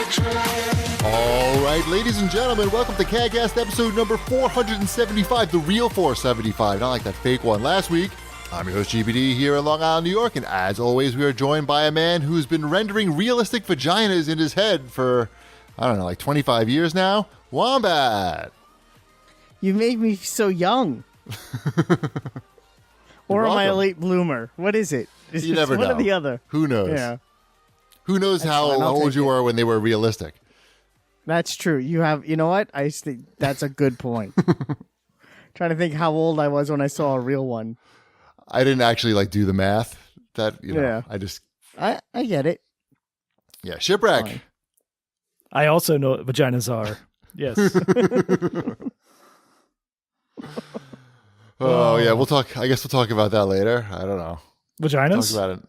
All right, ladies and gentlemen, welcome to CAGCast episode number 475, the real 475, not like that fake one last week. I'm your host, Cheapy here in Long Island, New York, and as always, we are joined by a man who's been rendering realistic vaginas in his head for, I don't know, like 25 years now, Wombat. You made me so young. Or am I a late bloomer? What is it? You never know. One or the other. Who knows? Yeah. Who knows how old you were when they were realistic? That's true. You know what? I think that's a good point. Trying to think how old I was when I saw a real one. I didn't actually do the math. Yeah. I get it. Yeah, shipwreck. Fine. I also know what vaginas are. Yes. Oh yeah, I guess we'll talk about that later. I don't know. Vaginas? Talk about it.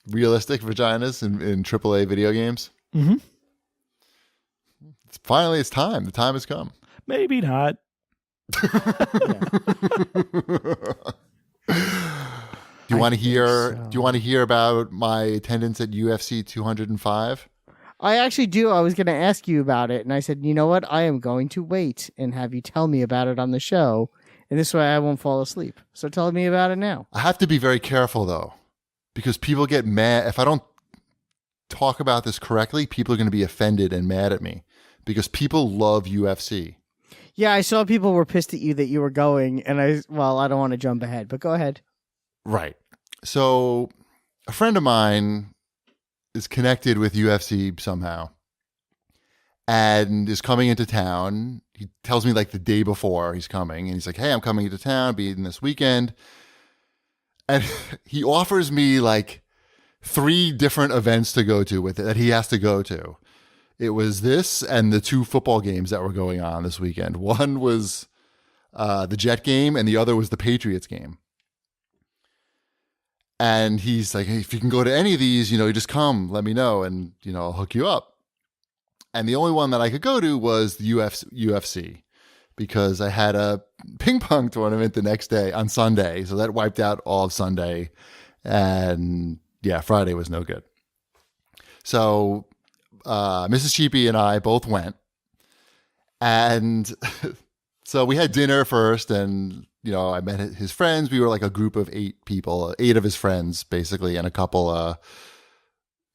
Realistic vaginas in AAA video games. Mm-hmm. Finally, it's time. The time has come. Maybe not. Do you want to hear? So. Do you want to hear about my attendance at UFC 205? I actually do. I was going to ask you about it, and I said, you know what? I am going to wait and have you tell me about it on the show, and this way I won't fall asleep. So tell me about it now. I have to be very careful though, because people get mad if I don't talk about this correctly. People are going to be offended and mad at me because people love UFC. Yeah, I saw people were pissed at you that you were going, and I don't want to jump ahead, but go ahead. Right. So a friend of mine is connected with UFC somehow and is coming into town. He tells me the day before he's coming, and he's like, hey, I'm coming into town, being this weekend. And he offers me 3 different events to go to with it that he has to go to. It was this and the 2 football games that were going on this weekend. One was the Jet game, and the other was the Patriots game. And he's like, hey, if you can go to any of these, you just come, let me know, and, I'll hook you up. And the only one that I could go to was the UFC because I had a ping pong tournament the next day on Sunday. So that wiped out all of Sunday. And yeah, Friday was no good. So Mrs. Cheapy and I both went. And so we had dinner first, and I met his friends. We were a group of 8 people, 8 of his friends, basically, and a couple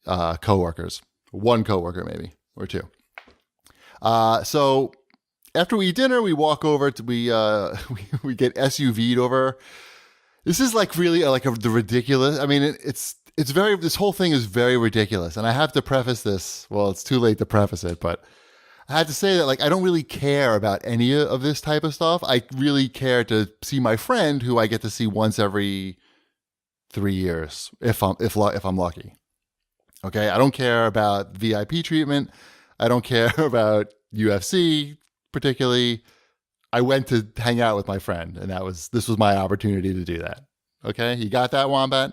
coworkers. 1 coworker, maybe, or 2. So after we eat dinner, we walk over to we get SUV'd over. This is really the ridiculous. I mean, it's very. This whole thing is very ridiculous, and I have to preface this. Well, it's too late to preface it, but I had to say that I don't really care about any of this type of stuff. I really care to see my friend, who I get to see once every 3 years, if I'm lucky. Okay, I don't care about VIP treatment. I don't care about UFC particularly. I went to hang out with my friend, and this was my opportunity to do that. Okay, you got that, Wombat?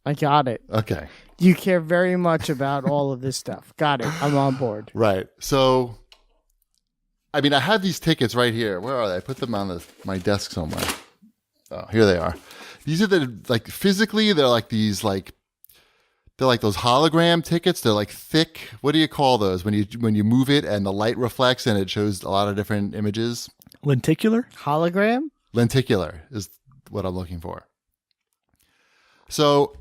I got it. Okay. You care very much about all of this stuff. Got it. I'm on board. Right. So, I mean, I have these tickets right here. Where are they? I put them on my desk somewhere. Oh, here they are. These are physically, they're these they're those hologram tickets. They're thick. What do you call those when you move it and the light reflects and it shows a lot of different images? Lenticular? Hologram? Lenticular is what I'm looking for. So,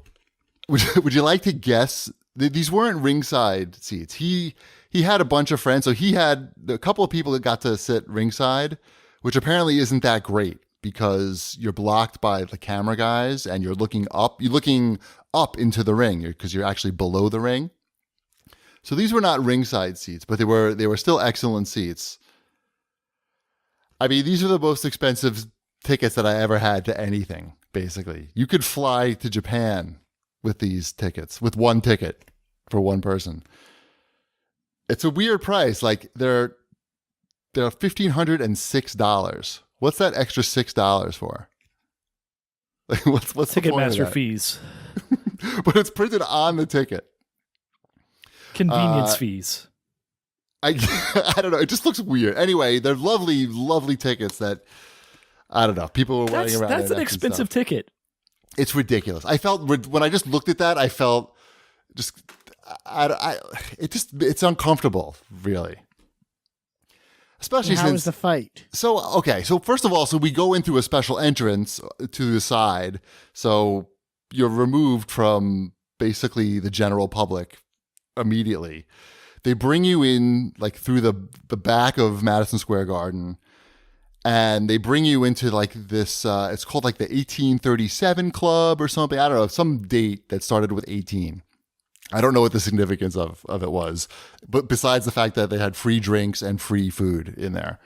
would you like to guess? These weren't ringside seats. He had a bunch of friends, so he had a couple of people that got to sit ringside, which apparently isn't that great because you're blocked by the camera guys and you're looking up. You're looking up into the ring because you're actually below the ring. So these were not ringside seats, but they were still excellent seats. I mean, these are the most expensive tickets that I ever had to anything. Basically, you could fly to Japan with these tickets, with 1 ticket for 1 person. It's a weird price. They're $1,506. What's that extra $6 for? What's Ticketmaster fees? But it's printed on the ticket. Convenience fees. I don't know. It just looks weird. Anyway, they're lovely, lovely tickets that I don't know. People were running around. That's an expensive ticket. It's ridiculous. I felt when I just looked at that, I felt just it's uncomfortable, really. Especially How since was the fight? So first of all, so we go in through a special entrance to the side, so you're removed from basically the general public immediately. They bring you in like through the back of Madison Square Garden, and they bring you into like this. It's called like the 1837 Club or something. I don't know, some date that started with 18. I don't know what the significance of it was, but besides the fact that they had free drinks and free food in there,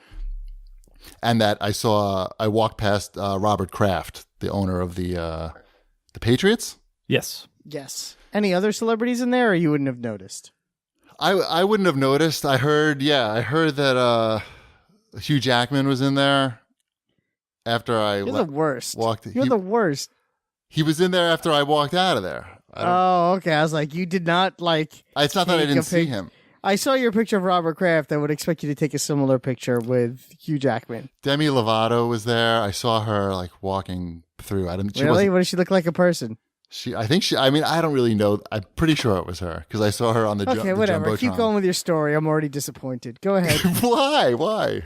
and that I walked past Robert Kraft, the owner of the Patriots. Yes. Yes. Any other celebrities in there, or you wouldn't have noticed? I wouldn't have noticed. I heard that Hugh Jackman was in there after You're the worst. walked. You're the worst. He was in there after I walked out of there. Oh, okay. I was like, you did not like. It's not that I didn't see him. I saw your picture of Robert Kraft. I would expect you to take a similar picture with Hugh Jackman. Demi Lovato was there. I saw her like walking through. Really? What does she look like a person? I mean, I don't really know. I'm pretty sure it was her because I saw her on the Okay, whatever. Jumbotron. Keep going with your story. I'm already disappointed. Go ahead. Why?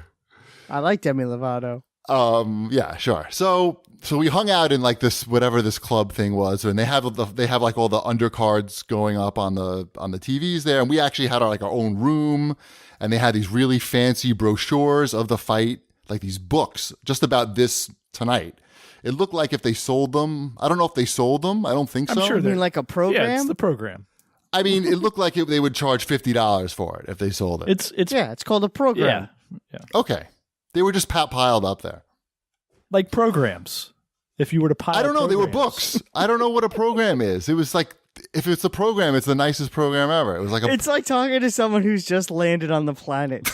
I like Demi Lovato. Yeah, sure. So we hung out in like this whatever this club thing was, and they have like all the undercards going up on the TVs there, and we actually had our own room, and they had these really fancy brochures of the fight, like these books just about this tonight. It looked like if they sold them. I don't know if they sold them. I don't think so. I'm sure You mean like a program? Yeah, it's the program. I mean, it looked like they would charge $50 for it if they sold it. It's called a program. Yeah. Okay. They were just piled up there. Like programs. If you were to pile I don't know. They were programs. books. I don't know what a program is. It was like, if it's a program, it's the nicest program ever. It was like It's like talking to someone who's just landed on the planet.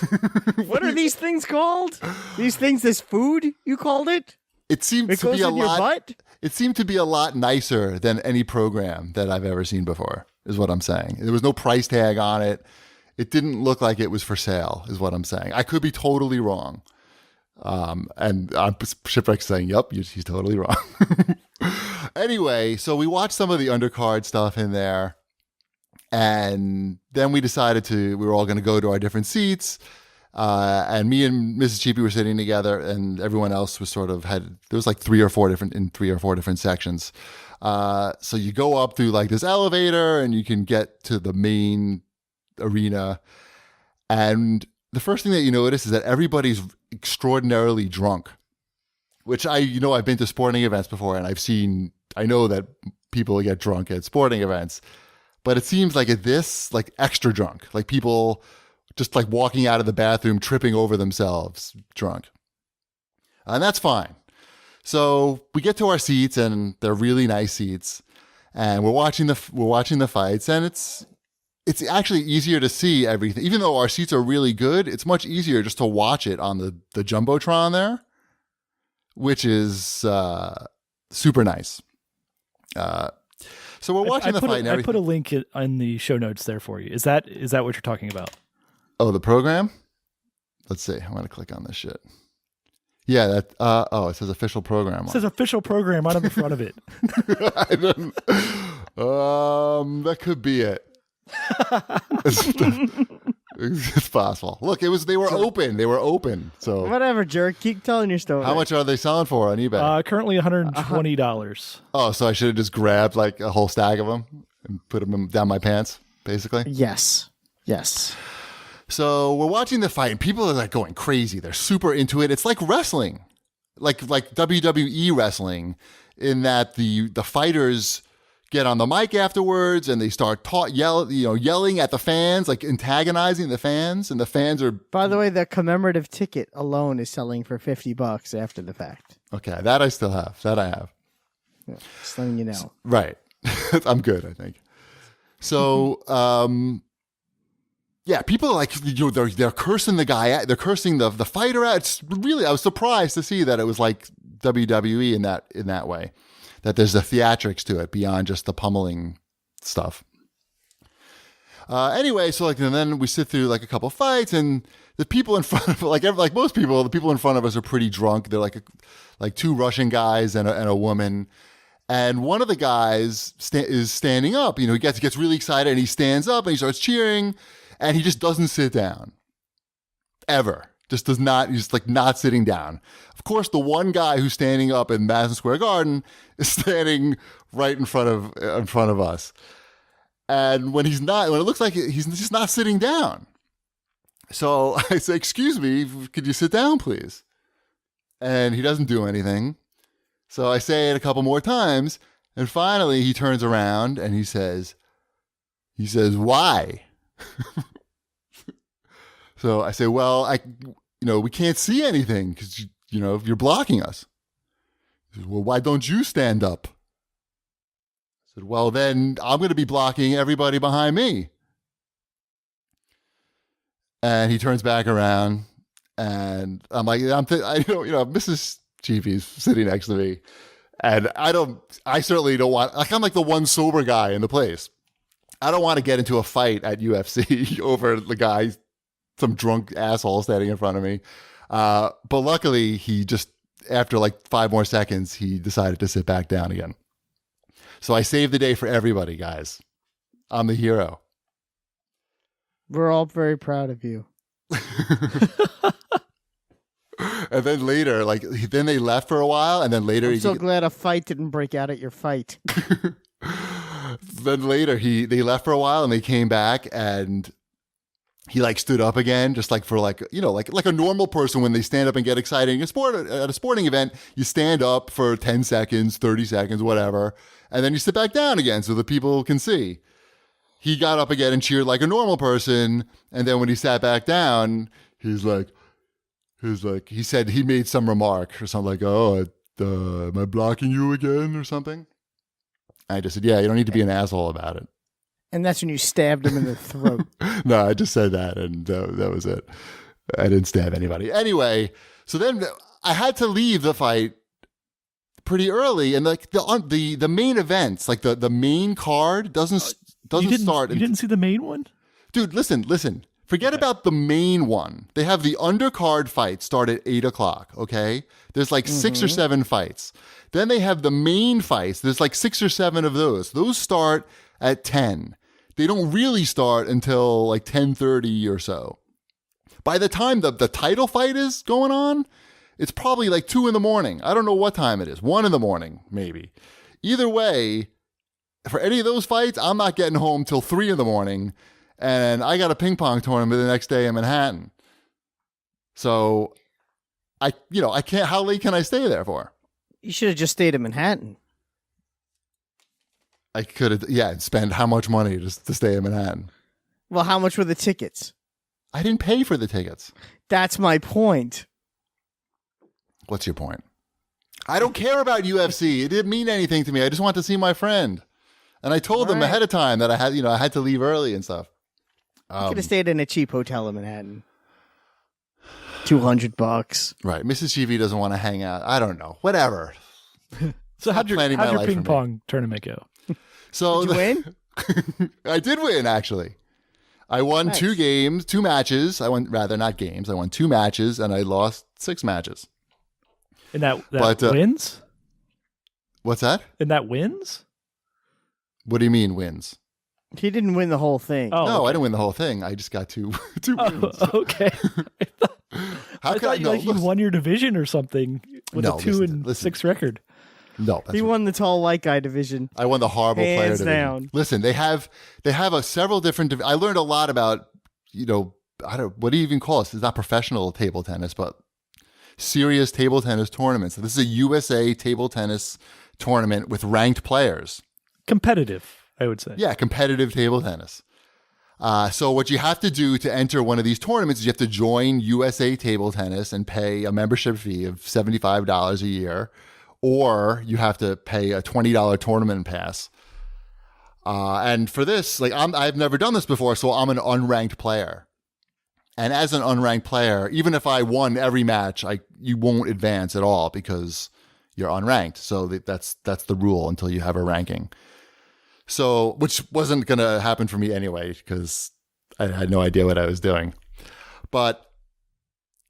What are these things called? These things, this food, you called it? It seemed It to be goes a in your lot. butt? It seemed to be a lot nicer than any program that I've ever seen before, is what I'm saying. There was no price tag on it. It didn't look like it was for sale, is what I'm saying. I could be totally wrong. And I'm shipwreck saying, yep, he's totally wrong. Anyway, so we watched some of the undercard stuff in there. And then we decided we were all going to go to our different seats. And me and Mrs. Cheapy were sitting together, and everyone else was there was like three or four different sections. So you go up through like this elevator and you can get to the main arena. And the first thing that you notice is that everybody's extraordinarily drunk, which I've been to sporting events before, and I know that people get drunk at sporting events, but it seems like at this, like extra drunk, like people just like walking out of the bathroom, tripping over themselves, drunk. And that's fine. So we get to our seats, and they're really nice seats, and we're watching the fights, and it's actually easier to see everything. Even though our seats are really good, it's much easier just to watch it on the Jumbotron there, which is super nice. So we're watching the fight and everything. I put a link in the show notes there for you. Is that what you're talking about? Oh, the program? Let's see. I'm going to click on this shit. Yeah, it says official program. It says official program right on the front of it. That could be it. It's possible. Look, they were open. They were open. So Whatever, jerk. Keep telling your story. how much are they selling for on eBay? Currently $120. Oh, so I should have just grabbed like a whole stack of them and put them down my pants, basically? Yes. So we're watching the fight, and people are like going crazy. They're super into it. It's like wrestling, like WWE wrestling, in that the fighters get on the mic afterwards and they start yelling at the fans, like antagonizing the fans, and the fans are. By the way, the commemorative ticket alone is selling for $50 after the fact. Okay, that I still have. That I have. Yeah, just letting you know. Right, I'm good, I think. So. Yeah, people are like, they're cursing the guy out. They're cursing the fighter out. It's really, I was surprised to see that it was like WWE in that way, that there's the theatrics to it beyond just the pummeling stuff. Anyway, so and then we sit through like a couple fights, and the people in front of like most people, the people in front of us are pretty drunk. They're like two Russian guys and a woman. And one of the guys is standing up. He gets really excited and he stands up and he starts cheering and he just doesn't sit down. Ever. Just does not, he's just like not sitting down. Of course, the one guy who's standing up in Madison Square Garden is standing right in front of us. And when it looks like he's just not sitting down. So I say, excuse me, could you sit down, please? And he doesn't do anything. So I say it a couple more times, and finally he turns around and he says, why? So I say, well, we can't see anything because, you're blocking us. He says, well, why don't you stand up? I said, well, then I'm going to be blocking everybody behind me. And he turns back around and I'm like, Mrs. Cheapy's sitting next to me. And I certainly don't want, like, I'm like the one sober guy in the place. I don't want to get into a fight at UFC over the guy, some drunk asshole standing in front of me. But luckily, he just, after like 5 more seconds, he decided to sit back down again. So I saved the day for everybody, guys. I'm the hero. We're all very proud of you. And then later, then they left for a while, and then later... I'm so glad a fight didn't break out at your fight. Then later, they left for a while, and they came back, and he stood up again, just for like a normal person when they stand up and get excited. At a sporting event, you stand up for 10 seconds, 30 seconds, whatever, and then you sit back down again so the people can see. He got up again and cheered like a normal person, and then when he sat back down, he said he made some remark or something like, "Oh, am I blocking you again?" or something. I just said, "Yeah, you don't need to be an asshole about it." And that's when you stabbed him in the throat. No, I just said that, and that was it. I didn't stab anybody. Anyway, so then I had to leave the fight pretty early, and the main events, the main card doesn't start. You didn't see the main one? Dude, listen. Forget about the main one. They have the undercard fight start at 8:00, okay? There's 6 or 7 fights. Then they have the main fights. There's 6 or 7 of those. Those start at 10. They don't really start until 10:30 or so. By the time the title fight is going on, it's probably 2 in the morning. I don't know what time it is. 1 in the morning, maybe. Either way, for any of those fights, I'm not getting home till 3 in the morning. And I got a ping pong tournament the next day in Manhattan. So I can't, how late can I stay there for? You should have just stayed in Manhattan. I could have, and spend how much money just to stay in Manhattan? Well, how much were the tickets? I didn't pay for the tickets. That's my point. What's your point? I don't care about UFC. It didn't mean anything to me. I just want to see my friend. And I told them ahead of time that I had to leave early and stuff. You could have stayed in a cheap hotel in Manhattan. $200. Right. Mrs. Cheapy doesn't want to hang out. I don't know. Whatever. So how'd your ping pong tournament go? So did you win? I did win, actually. I won 2 matches. I won 2 matches, and I lost 6 matches. And that wins? What's that? And that wins? What do you mean wins? He didn't win the whole thing. Oh, no, okay. I didn't win the whole thing. I just got 2 wins. Okay. I thought you won your division or something with a 2-6 record. No, he won the tall white guy division. I won the horrible player division. Down. Listen, they have several different. I learned a lot about what do you even call this? It's not professional table tennis, but serious table tennis tournaments. So this is a USA table tennis tournament with ranked players. Competitive, I would say. Yeah, competitive table tennis. So what you have to do to enter one of these tournaments is you have to join USA Table Tennis and pay a membership fee of $75 a year, or you have to pay a $20 tournament pass. And for this, I've never done this before, so I'm an unranked player. And as an unranked player, even if I won every match, you won't advance at all because you're unranked. So that's the rule until you have a ranking. So, which wasn't going to happen for me anyway, because I had no idea what I was doing. But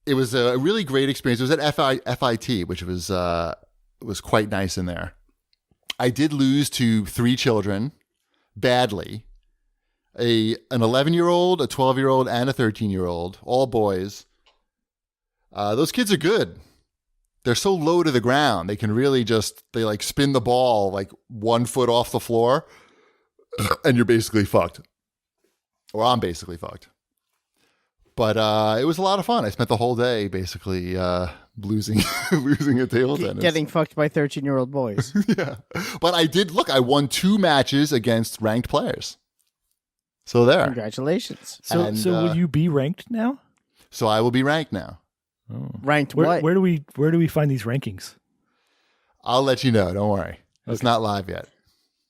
it was a really great experience. It was at FIT, which was quite nice in there. I did lose to 3 children badly. An 11-year-old, a 12-year-old, and a 13-year-old, all boys. Those kids are good. They're so low to the ground. They can really they like spin the ball like 1 foot off the floor and you're basically fucked. Or I'm basically fucked. But it was a lot of fun. I spent the whole day basically losing a table tennis. Getting fucked by 13-year-old boys. Yeah. But I won 2 matches against ranked players. So there. Congratulations. So will you be ranked now? So I will be ranked now. Oh. Ranked what? Where do we find these rankings? I'll let you know. Don't worry. It's not live yet.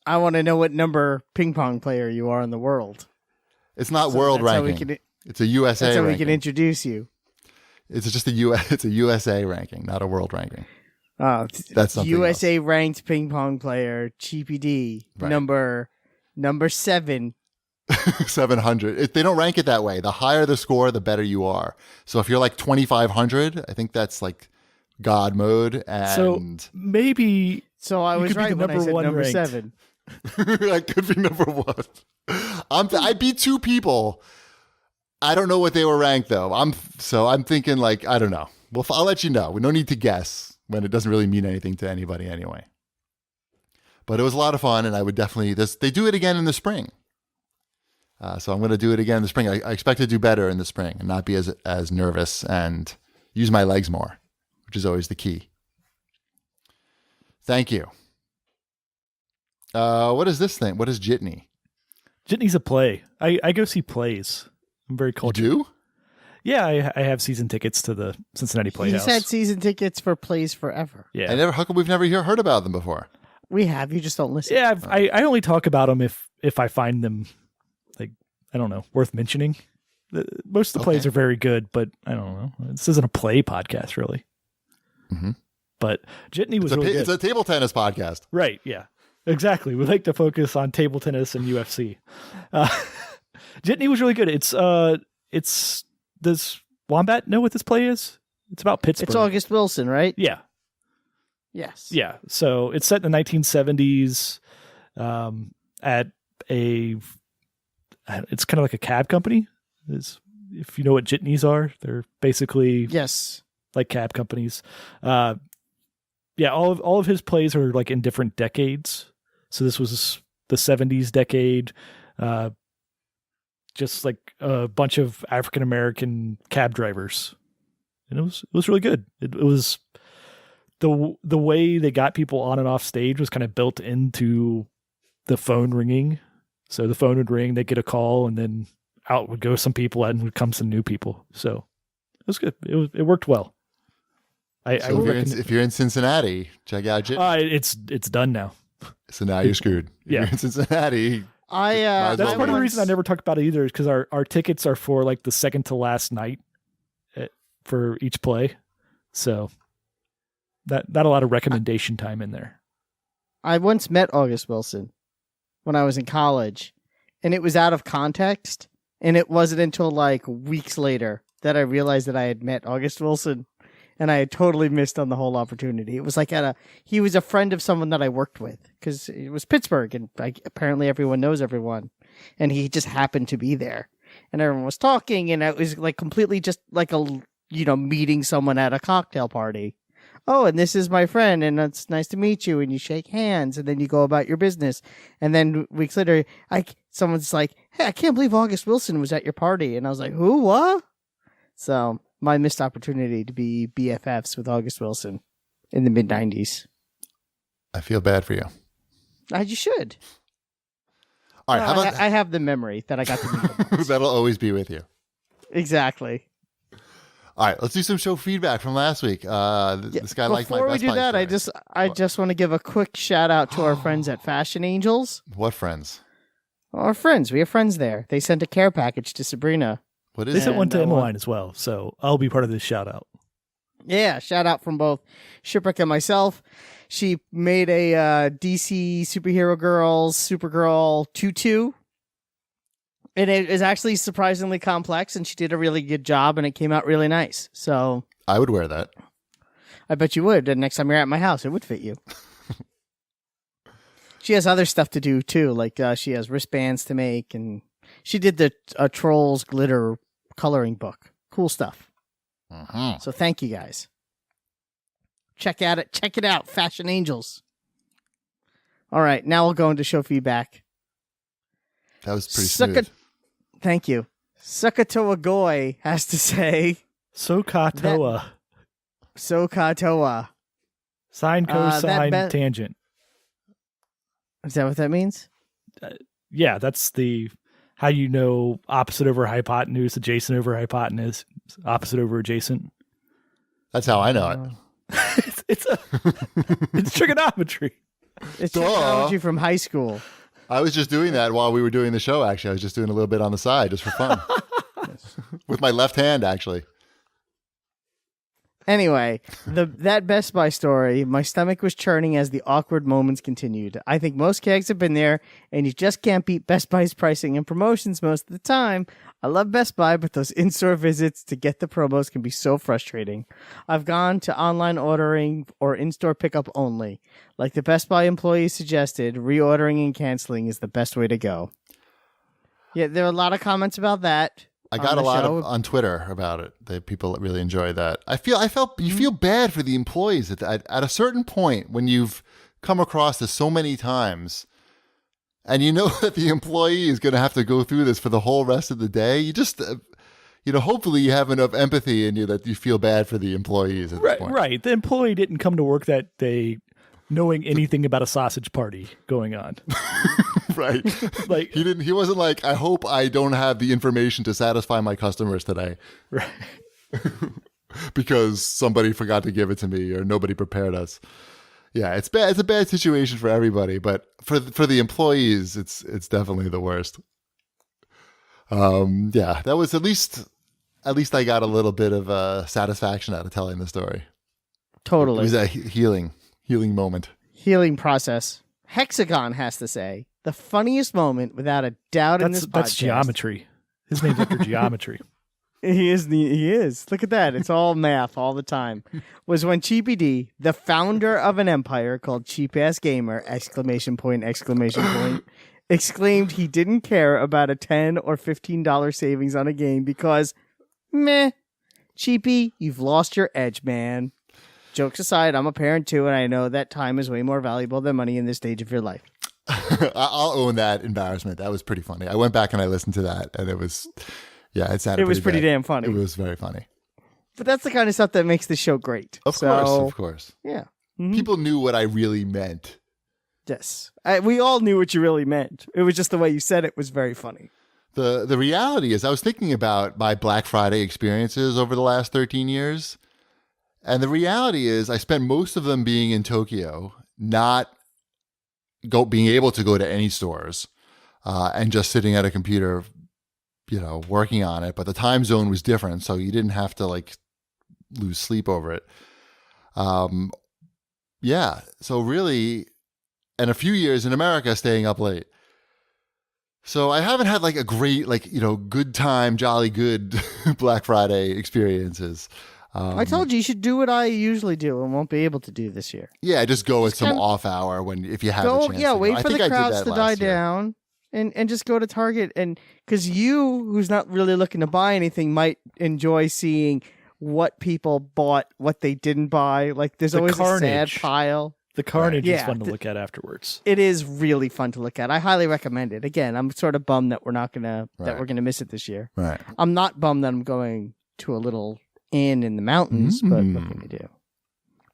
I want to know what number ping pong player you are in the world. It's not world ranking. It's a USA ranking. That's how ranking. we can introduce you. It's just it's a USA ranking, not a world ranking. Oh, that's something USA else. ranked ping pong player, Cheapy D, right. number 7. 700. They don't rank it that way. The higher the score, the better you are. So if you're like 2,500, I think that's like God mode. And so maybe. So I was right when I said number ranked. 7. I could be number 1. I beat 2 people. I don't know what they were ranked though. I'm thinking like, I don't know. Well, I'll let you know. We no need to guess when it doesn't really mean anything to anybody anyway. But it was a lot of fun, and I would definitely. They do it again in the spring. So I'm going to do it again in the spring. I expect to do better in the spring and not be as nervous and use my legs more, which is always the key. Thank you. What is this thing? What is Jitney? Jitney's a play. I go see plays. I'm very cultured. You do? Yeah, I have season tickets to the Cincinnati Playhouse. He's had season tickets for plays forever. Yeah. How come we've never heard about them before? We have. You just don't listen. Yeah, I only talk about them if I find them, like, I don't know, worth mentioning. Most of the plays are very good, but I don't know. This isn't a play podcast, really. Mm-hmm. But Jitney was really good. It's a table tennis podcast. Right, yeah. Exactly. We like to focus on table tennis and UFC. Jitney was really good. Does Wombat know what this play is? It's about Pittsburgh. It's August Wilson, right? Yeah. Yes. Yeah. So it's set in the 1970s at it's kind of like a cab company. If you know what jitneys are, they're basically like cab companies. Yeah, all of his plays are like in different decades. So this was the 70s decade. Just like a bunch of African American cab drivers, and it was really good. It was the way they got people on and off stage was kind of built into the phone ringing. So the phone would ring, they'd get a call, and then out would go some people, and would come some new people. So it was good. It worked well. If you're in Cincinnati, check out Jitney. It's done now. So now you're screwed. If you're in Cincinnati. That's part of the reason I never talk about it either, is because our tickets are for like the second to last night for each play. So not a lot of recommendation time in there. I once met August Wilson when I was in college, and it was out of context, and it wasn't until like weeks later that I realized that I had met August Wilson, and I had totally missed on the whole opportunity. It was like he was a friend of someone that I worked with, because it was Pittsburgh, and apparently everyone knows everyone, and he just happened to be there, and everyone was talking, and it was like completely just like meeting someone at a cocktail party. Oh, and this is my friend, and it's nice to meet you, and you shake hands, and then you go about your business, and then weeks later, someone's like, "Hey, I can't believe August Wilson was at your party," and I was like, "Who? What?" So my missed opportunity to be BFFs with August Wilson in the mid-90s. I feel bad for you. You should. All right, how about I have the memory that I got to meet him. That'll always be with you. Exactly. All right, let's do some show feedback from last week. This guy liked my Best Buy. Before we do that, I just want to give a quick shout out to our friends at Fashion Angels. What friends? Our friends. We have friends there. They sent a care package to Sabrina. What is They it? sent one to Emmeline as well, so I'll be part of this shout out. Yeah, shout out from both Shipwreck and myself. She made a DC Superhero Girls Supergirl tutu. And it is actually surprisingly complex, and she did a really good job, and it came out really nice. So I would wear that. I bet you would. And next time you're at my house, it would fit you. She has other stuff to do too, like she has wristbands to make, and she did the Trolls glitter coloring book. Cool stuff. So thank you guys. Check it out, Fashion Angels. All right, now we'll go into show feedback. That was pretty smooth. Thank you. Sakatoa Goy has to say, Sokatoa. Sokatoa. Sine, cosine, tangent. Is that what that means? Yeah, that's how you know opposite over hypotenuse, adjacent over hypotenuse, opposite over adjacent. That's how I know it. It's trigonometry. It's trigonometry from high school. I was just doing that while we were doing the show, actually. I was just doing a little bit on the side, just for fun. With my left hand, actually. Anyway, that Best Buy story, my stomach was churning as the awkward moments continued. I think most kegs have been there, and you just can't beat Best Buy's pricing and promotions most of the time. I love Best Buy, but those in-store visits to get the promos can be so frustrating. I've gone to online ordering or in-store pickup only. Like the Best Buy employees suggested, reordering and canceling is the best way to go. Yeah, there are a lot of comments about that. I got a lot on Twitter about it. People really enjoyed that. You feel bad for the employees at a certain point when you've come across this so many times, and you know that the employee is going to have to go through this for the whole rest of the day. You just, hopefully you have enough empathy in you that you feel bad for the employees at this point. Right. The employee didn't come to work that day knowing anything about a sausage party going on. Right. Like he wasn't like, I hope I don't have the information to satisfy my customers today. Right. Because somebody forgot to give it to me or nobody prepared us. Yeah, it's bad. It's a bad situation for everybody, but for the employees, it's definitely the worst. Yeah, that was at least I got a little bit of satisfaction out of telling the story. Totally. It was a healing moment. Healing process. Hexagon has to say, the funniest moment, without a doubt, in this podcast. That's geometry. His name's after geometry. He is. Look at that. It's all math all the time. Was when Cheapy D, the founder of an empire called Cheap Ass Gamer, ! Exclaimed he didn't care about a $10 or $15 savings on a game because, meh, Cheapy, you've lost your edge, man. Jokes aside, I'm a parent too, and I know that time is way more valuable than money in this stage of your life. I'll own that embarrassment. That was pretty funny. I went back and I listened to that, and it was, it was pretty damn funny. It was very funny. But that's the kind of stuff that makes the show great. Of course. Yeah. Mm-hmm. People knew what I really meant. Yes. We all knew what you really meant. It was just the way you said it was very funny. The reality is, I was thinking about my Black Friday experiences over the last 13 years. And the reality is, I spent most of them being in Tokyo, not being able to go to any stores, and just sitting at a computer, working on it. But the time zone was different, so you didn't have to lose sleep over it. Yeah. So really, and a few years in America, staying up late. So I haven't had a great, good time, jolly good Black Friday experiences. I told you should do what I usually do and won't be able to do this year. Yeah, just go at some off hour if you have a chance. Yeah, wait for the crowds to die down and just go to Target. And because who's not really looking to buy anything, might enjoy seeing what people bought, what they didn't buy. There's always a sad pile. The carnage is fun to look at afterwards. It is really fun to look at. I highly recommend it. Again, I'm sort of bummed that we're gonna miss it this year. Right. I'm not bummed that I'm going to a little inn in the mountains, but what can we do?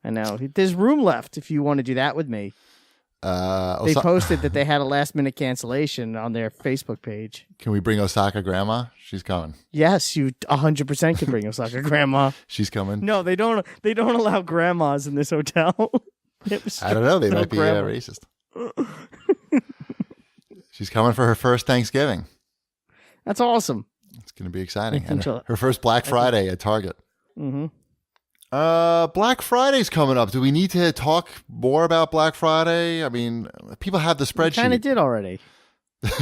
I know there's room left if you want to do that with me. They posted that they had a last minute cancellation on their Facebook page. Can we bring Osaka Grandma? She's coming. Yes, you 100% can bring Osaka Grandma. She's coming. No, they don't. They don't allow grandmas in this hotel. I don't know. They might be racist. She's coming for her first Thanksgiving. That's awesome. It's going to be exciting. And her first Black Friday at Target. Mm-hmm. Black Friday's coming up. Do we need to talk more about Black Friday? I mean, people have the spreadsheet. Kind of did already.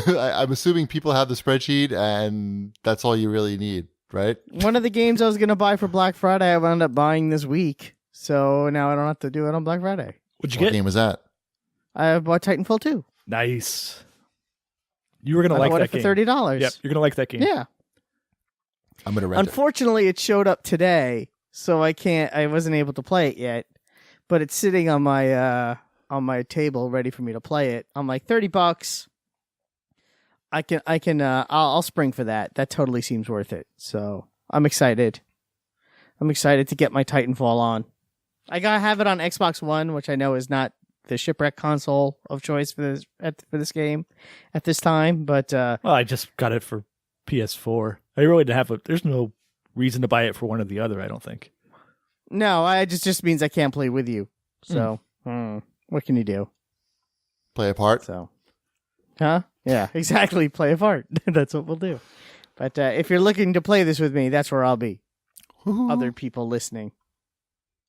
I'm assuming people have the spreadsheet, and that's all you really need, right? One of the games I was going to buy for Black Friday, I wound up buying this week. So now I don't have to do it on Black Friday. What'd you get? What game was that? I bought Titanfall 2. Nice. You were gonna I like bought that it for game. $30. Yep, you're gonna like that game. Yeah. I'm gonna rent it. Unfortunately, it showed up today, so I wasn't able to play it yet. But it's sitting on my table, ready for me to play it. I'm like $30. I'll spring for that. That totally seems worth it. So I'm excited. I'm excited to get my Titanfall on. I gotta have it on Xbox One, which I know is not the shipwreck console of choice for this game at this time. But Well, I just got it for PS4. I really didn't have there's no reason to buy it for one or the other, I don't think. no, it just means I can't play with you. So what can you do? Play a part. So, huh? Yeah, exactly. Play a part. That's what we'll do. But if you're looking to play this with me, that's where I'll be. Woo-hoo. Other people listening.